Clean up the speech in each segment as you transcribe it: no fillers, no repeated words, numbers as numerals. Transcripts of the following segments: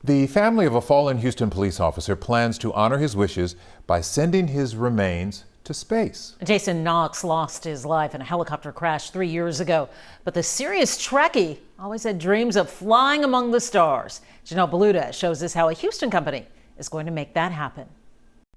The family of a fallen Houston police officer plans to honor his wishes by sending his remains to space. Jason Knox lost his life in a helicopter crash 3 years ago, but the serious Trekkie always had dreams of flying among the stars. Janelle Beluda shows us how a Houston company is going to make that happen.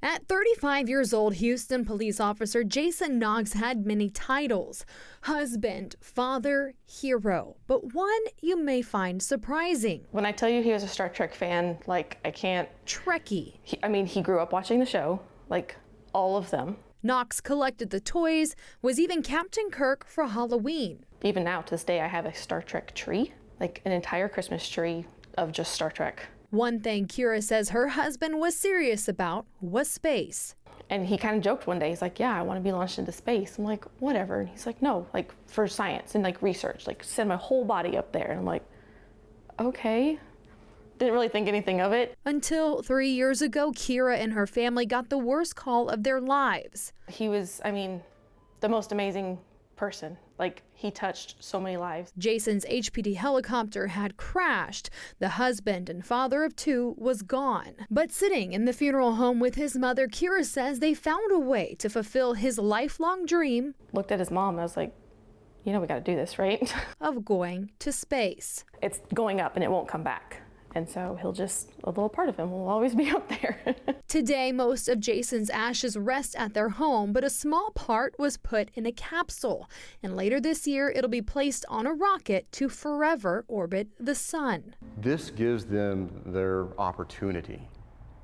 At 35 years old, Houston police officer Jason Knox had many titles: husband, father, hero, but one you may find surprising. When I tell you he was a Star Trek fan, like, I can't. Trekkie. He grew up watching the show, like all of them. Knox collected the toys, was even Captain Kirk for Halloween. Even now, to this day, I have a Star Trek tree, like an entire Christmas tree of just Star Trek. One thing Keira says her husband was serious about was space. And he kind of joked one day, he's like, yeah, I want to be launched into space. I'm like, whatever. And he's like, no, like for science and like research, like send my whole body up there. And I'm like, okay. Didn't really think anything of it. Until 3 years ago, Keira and her family got the worst call of their lives. He was, the most amazing person. Like, he touched so many lives. Jason's HPD helicopter had crashed. The husband and father of two was gone. But sitting in the funeral home with his mother, Keira says they found a way to fulfill his lifelong dream. Looked at his mom and I was like, you know, we got to do this, right? Of going to space. It's going up and it won't come back. And so a little part of him will always be up there. Today, most of Jason's ashes rest at their home, but a small part was put in a capsule. And later this year, it'll be placed on a rocket to forever orbit the sun. This gives them their opportunity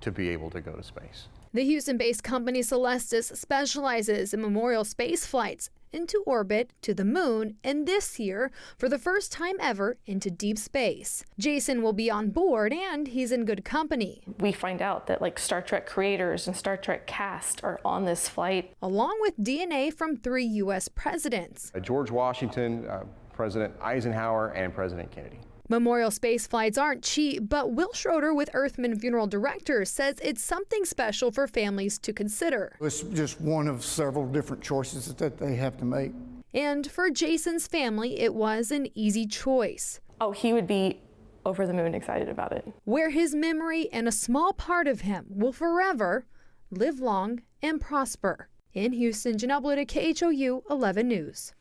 to be able to go to space. The Houston-based company Celestis specializes in memorial space flights into orbit, to the moon, and this year, for the first time ever, into deep space. Jason will be on board, and he's in good company. We find out that like Star Trek creators and Star Trek cast are on this flight. Along with DNA from 3 U.S. presidents. George Washington, President Eisenhower, and President Kennedy. Memorial space flights aren't cheap, but Will Schroeder with Earthman Funeral Directors says it's something special for families to consider. It's just one of several different choices that they have to make. And for Jason's family, it was an easy choice. Oh, he would be over the moon excited about it. Where his memory and a small part of him will forever live long and prosper. In Houston, Janelle Beluda, KHOU 11 News.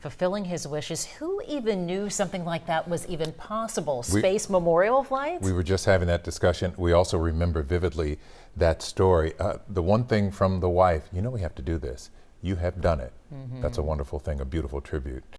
Fulfilling his wishes. Who even knew something like that was even possible? Space memorial flights? We were just having that discussion. We also remember vividly that story. The one thing from the wife, you know, we have to do this. You have done it. That's a wonderful thing, a beautiful tribute.